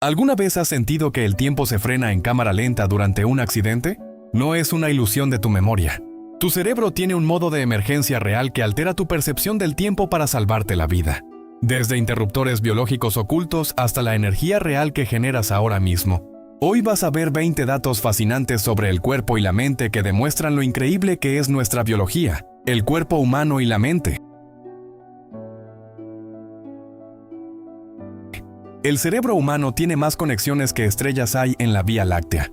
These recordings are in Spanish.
¿Alguna vez has sentido que el tiempo se frena en cámara lenta durante un accidente? No es una ilusión de tu memoria. Tu cerebro tiene un modo de emergencia real que altera tu percepción del tiempo para salvarte la vida. Desde interruptores biológicos ocultos hasta la energía real que generas ahora mismo. Hoy vas a ver 20 datos fascinantes sobre el cuerpo y la mente que demuestran lo increíble que es nuestra biología, el cuerpo humano y la mente. El cerebro humano tiene más conexiones que estrellas hay en la Vía Láctea.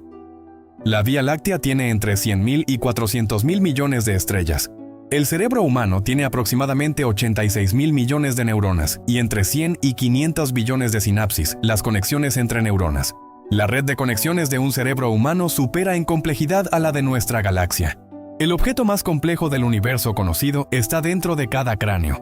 La Vía Láctea tiene entre 100.000 y 400.000 millones de estrellas. El cerebro humano tiene aproximadamente 86.000 millones de neuronas y entre 100 y 500 billones de sinapsis, las conexiones entre neuronas. La red de conexiones de un cerebro humano supera en complejidad a la de nuestra galaxia. El objeto más complejo del universo conocido está dentro de cada cráneo.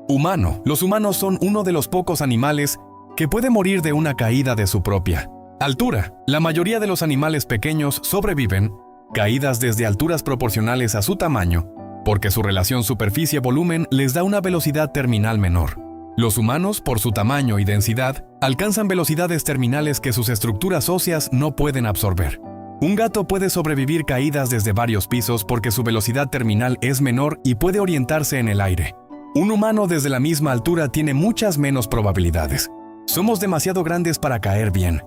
Humano. Los humanos son uno de los pocos animales que puede morir de una caída de su propia altura. La mayoría de los animales pequeños sobreviven caídas desde alturas proporcionales a su tamaño, porque su relación superficie-volumen les da una velocidad terminal menor. Los humanos, por su tamaño y densidad, alcanzan velocidades terminales que sus estructuras óseas no pueden absorber. Un gato puede sobrevivir caídas desde varios pisos porque su velocidad terminal es menor y puede orientarse en el aire. Un humano desde la misma altura tiene muchas menos probabilidades. Somos demasiado grandes para caer bien.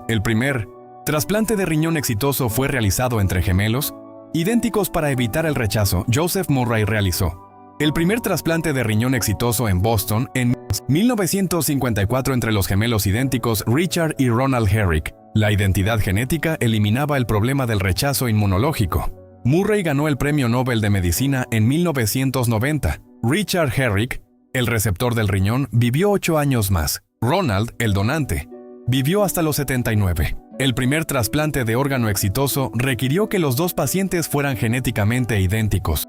El primer trasplante de riñón exitoso fue realizado entre gemelos, idénticos para evitar el rechazo. Joseph Murray realizó el primer trasplante de riñón exitoso en Boston en 1954 entre los gemelos idénticos Richard y Ronald Herrick. La identidad genética eliminaba el problema del rechazo inmunológico. Murray ganó el Premio Nobel de Medicina en 1990. Richard Herrick, el receptor del riñón, vivió 8 años más. Ronald, el donante, vivió hasta los 79. El primer trasplante de órgano exitoso requirió que los dos pacientes fueran genéticamente idénticos.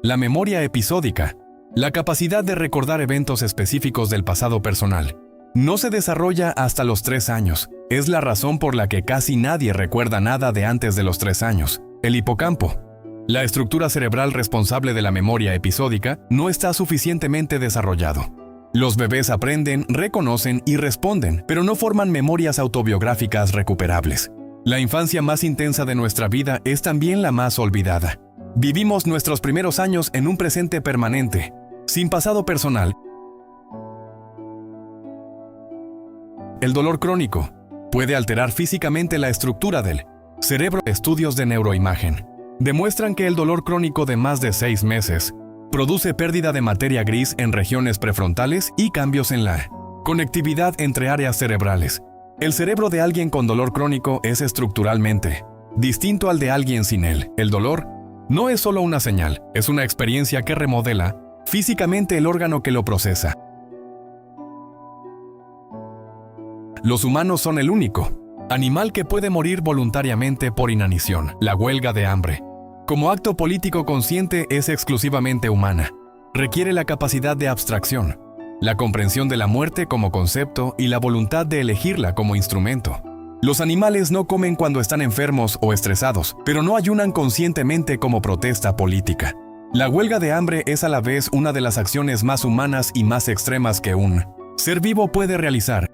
La memoria episódica, la capacidad de recordar eventos específicos del pasado personal, no se desarrolla hasta los 3 años. Es la razón por la que casi nadie recuerda nada de antes de los 3 años. El hipocampo, la estructura cerebral responsable de la memoria episódica, no está suficientemente desarrollado. Los bebés aprenden, reconocen y responden, pero no forman memorias autobiográficas recuperables. La infancia más intensa de nuestra vida es también la más olvidada. Vivimos nuestros primeros años en un presente permanente, sin pasado personal. El dolor crónico puede alterar físicamente la estructura del cerebro. Estudios de neuroimagen demuestran que el dolor crónico de más de 6 meses produce pérdida de materia gris en regiones prefrontales y cambios en la conectividad entre áreas cerebrales. El cerebro de alguien con dolor crónico es estructuralmente distinto al de alguien sin él. El dolor no es solo una señal, es una experiencia que remodela físicamente el órgano que lo procesa. Los humanos son el único animal que puede morir voluntariamente por inanición. La huelga de hambre, como acto político consciente, es exclusivamente humana. Requiere la capacidad de abstracción, la comprensión de la muerte como concepto y la voluntad de elegirla como instrumento. Los animales no comen cuando están enfermos o estresados, pero no ayunan conscientemente como protesta política. La huelga de hambre es a la vez una de las acciones más humanas y más extremas que un ser vivo puede realizar.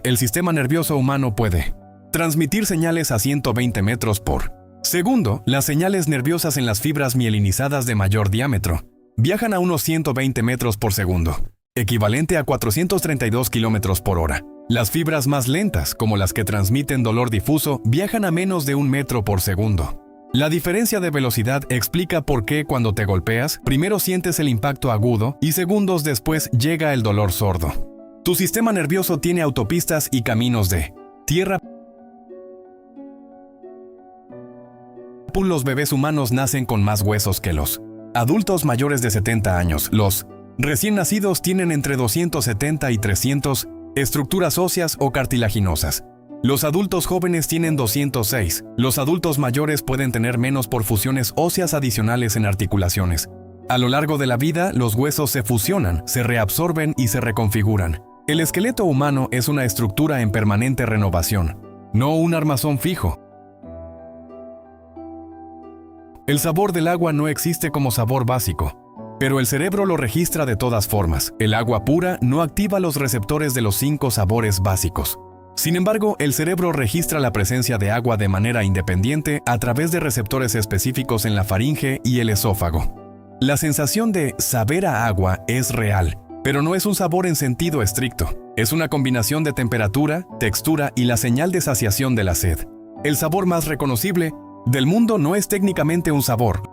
El sistema nervioso humano puede transmitir señales a 120 metros por segundo. Las señales nerviosas en las fibras mielinizadas de mayor diámetro viajan a unos 120 metros por segundo, equivalente a 432 kilómetros por hora. Las fibras más lentas, como las que transmiten dolor difuso, viajan a menos de 1 metro por segundo. La diferencia de velocidad explica por qué cuando te golpeas, primero sientes el impacto agudo y segundos después llega el dolor sordo. Tu sistema nervioso tiene autopistas y caminos de tierra. Los bebés humanos nacen con más huesos que los adultos mayores de 70 años. Los recién nacidos tienen entre 270 y 300 estructuras óseas o cartilaginosas. Los adultos jóvenes tienen 206. Los adultos mayores pueden tener menos por fusiones óseas adicionales en articulaciones. A lo largo de la vida, los huesos se fusionan, se reabsorben y se reconfiguran. El esqueleto humano es una estructura en permanente renovación, no un armazón fijo. El sabor del agua no existe como sabor básico, pero el cerebro lo registra de todas formas. El agua pura no activa los receptores de los 5 sabores básicos. Sin embargo, el cerebro registra la presencia de agua de manera independiente a través de receptores específicos en la faringe y el esófago. La sensación de saber a agua es real, pero no es un sabor en sentido estricto. Es una combinación de temperatura, textura y la señal de saciación de la sed. El sabor más reconocible del mundo no es técnicamente un sabor.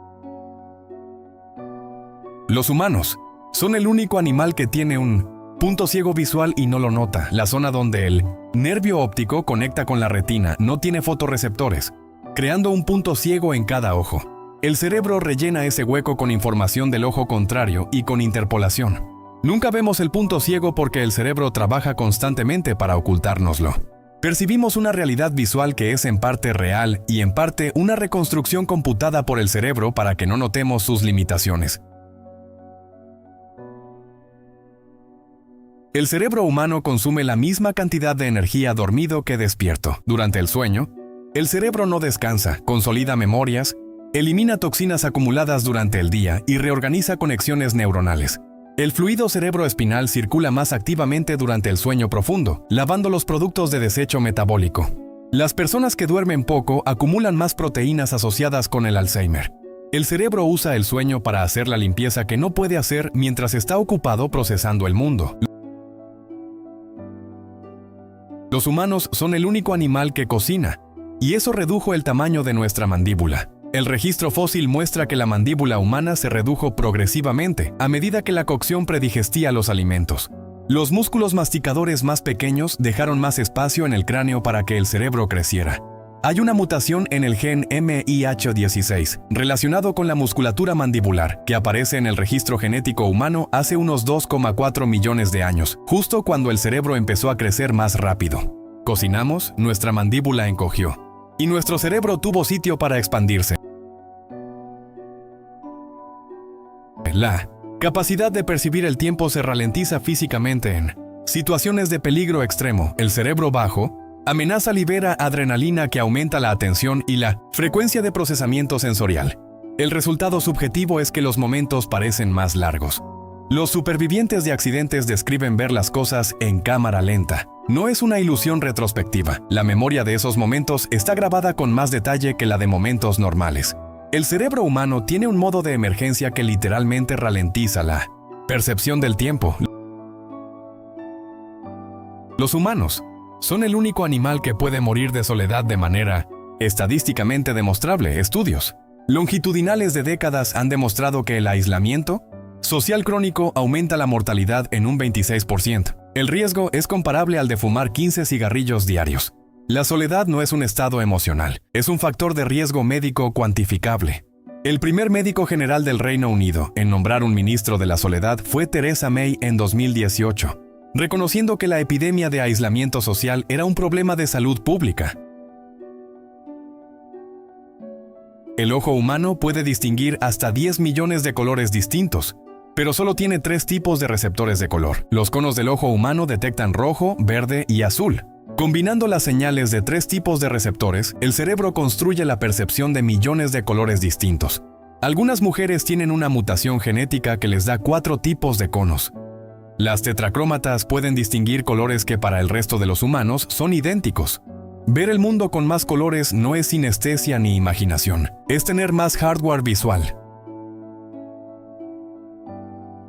Los humanos son el único animal que tiene un punto ciego visual y no lo nota. La zona donde el nervio óptico conecta con la retina no tiene fotorreceptores, creando un punto ciego en cada ojo. El cerebro rellena ese hueco con información del ojo contrario y con interpolación. Nunca vemos el punto ciego porque el cerebro trabaja constantemente para ocultárnoslo. Percibimos una realidad visual que es en parte real y en parte una reconstrucción computada por el cerebro para que no notemos sus limitaciones. El cerebro humano consume la misma cantidad de energía dormido que despierto. Durante el sueño, el cerebro no descansa, consolida memorias, elimina toxinas acumuladas durante el día y reorganiza conexiones neuronales. El fluido cerebroespinal circula más activamente durante el sueño profundo, lavando los productos de desecho metabólico. Las personas que duermen poco acumulan más proteínas asociadas con el Alzheimer. El cerebro usa el sueño para hacer la limpieza que no puede hacer mientras está ocupado procesando el mundo. Los humanos son el único animal que cocina, y eso redujo el tamaño de nuestra mandíbula. El registro fósil muestra que la mandíbula humana se redujo progresivamente a medida que la cocción predigestía los alimentos. Los músculos masticadores más pequeños dejaron más espacio en el cráneo para que el cerebro creciera. Hay una mutación en el gen MYH16 relacionado con la musculatura mandibular que aparece en el registro genético humano hace unos 2,4 millones de años, justo cuando el cerebro empezó a crecer más rápido. Cocinamos, nuestra mandíbula encogió, y nuestro cerebro tuvo sitio para expandirse. La capacidad de percibir el tiempo se ralentiza físicamente en situaciones de peligro extremo. El cerebro bajo amenaza libera adrenalina que aumenta la atención y la frecuencia de procesamiento sensorial. El resultado subjetivo es que los momentos parecen más largos. Los supervivientes de accidentes describen ver las cosas en cámara lenta. No es una ilusión retrospectiva. La memoria de esos momentos está grabada con más detalle que la de momentos normales. El cerebro humano tiene un modo de emergencia que literalmente ralentiza la percepción del tiempo. Los humanos son el único animal que puede morir de soledad de manera estadísticamente demostrable. Estudios longitudinales de décadas han demostrado que el aislamiento social crónico aumenta la mortalidad en un 26%. El riesgo es comparable al de fumar 15 cigarrillos diarios. La soledad no es un estado emocional, es un factor de riesgo médico cuantificable. El primer médico general del Reino Unido en nombrar un ministro de la soledad fue Theresa May en 2018, reconociendo que la epidemia de aislamiento social era un problema de salud pública. El ojo humano puede distinguir hasta 10 millones de colores distintos, pero solo tiene 3 tipos de receptores de color. Los conos del ojo humano detectan rojo, verde y azul. Combinando las señales de 3 tipos de receptores, el cerebro construye la percepción de millones de colores distintos. Algunas mujeres tienen una mutación genética que les da 4 tipos de conos. Las tetracrómatas pueden distinguir colores que para el resto de los humanos son idénticos. Ver el mundo con más colores no es sinestesia ni imaginación, es tener más hardware visual.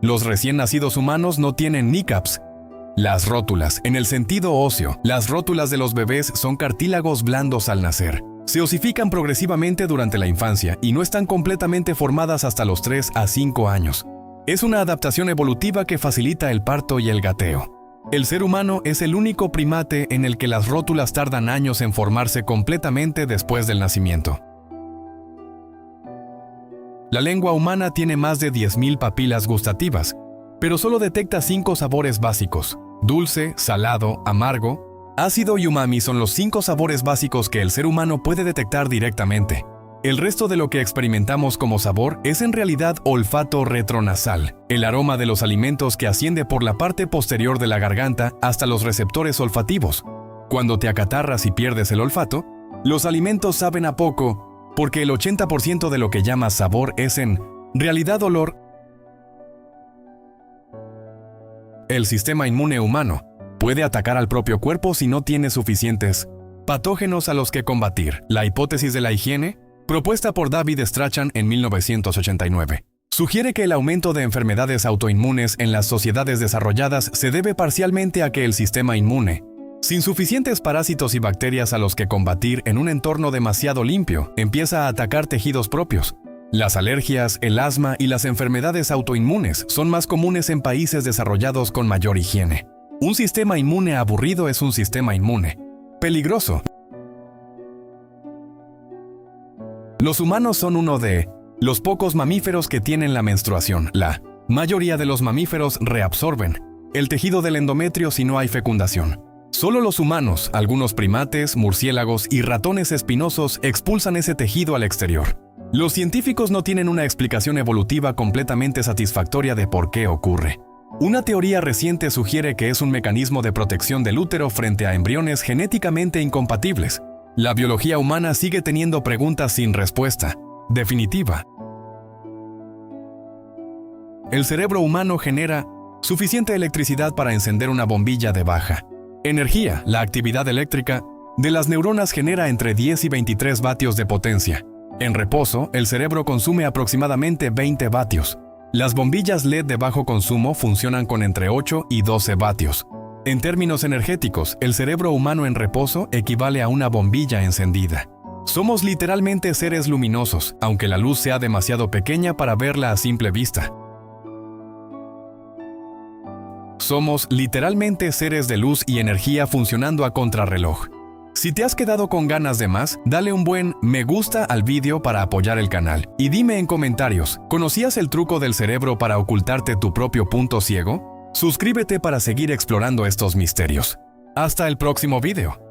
Los recién nacidos humanos no tienen kneecaps. Las rótulas, en el sentido óseo, las rótulas de los bebés son cartílagos blandos al nacer. Se osifican progresivamente durante la infancia y no están completamente formadas hasta los 3 a 5 años. Es una adaptación evolutiva que facilita el parto y el gateo. El ser humano es el único primate en el que las rótulas tardan años en formarse completamente después del nacimiento. La lengua humana tiene más de 10.000 papilas gustativas, pero solo detecta 5 sabores básicos. Dulce, salado, amargo, ácido y umami son los 5 sabores básicos que el ser humano puede detectar directamente. El resto de lo que experimentamos como sabor es en realidad olfato retronasal, el aroma de los alimentos que asciende por la parte posterior de la garganta hasta los receptores olfativos. Cuando te acatarras y pierdes el olfato, los alimentos saben a poco porque el 80% de lo que llamas sabor es en realidad olor. El sistema inmune humano puede atacar al propio cuerpo si no tiene suficientes patógenos a los que combatir. La hipótesis de la higiene, propuesta por David Strachan en 1989, sugiere que el aumento de enfermedades autoinmunes en las sociedades desarrolladas se debe parcialmente a que el sistema inmune, sin suficientes parásitos y bacterias a los que combatir en un entorno demasiado limpio, empieza a atacar tejidos propios. Las alergias, el asma y las enfermedades autoinmunes son más comunes en países desarrollados con mayor higiene. Un sistema inmune aburrido es un sistema inmune peligroso. Los humanos son uno de los pocos mamíferos que tienen la menstruación. La mayoría de los mamíferos reabsorben el tejido del endometrio si no hay fecundación. Solo los humanos, algunos primates, murciélagos y ratones espinosos expulsan ese tejido al exterior. Los científicos no tienen una explicación evolutiva completamente satisfactoria de por qué ocurre. Una teoría reciente sugiere que es un mecanismo de protección del útero frente a embriones genéticamente incompatibles. La biología humana sigue teniendo preguntas sin respuesta definitiva. El cerebro humano genera suficiente electricidad para encender una bombilla de baja energía. La actividad eléctrica de las neuronas genera entre 10 y 23 vatios de potencia. En reposo, el cerebro consume aproximadamente 20 vatios. Las bombillas LED de bajo consumo funcionan con entre 8 y 12 vatios. En términos energéticos, el cerebro humano en reposo equivale a una bombilla encendida. Somos literalmente seres luminosos, aunque la luz sea demasiado pequeña para verla a simple vista. Somos literalmente seres de luz y energía funcionando a contrarreloj. Si te has quedado con ganas de más, dale un buen me gusta al vídeo para apoyar el canal. Y dime en comentarios, ¿conocías el truco del cerebro para ocultarte tu propio punto ciego? Suscríbete para seguir explorando estos misterios. Hasta el próximo vídeo.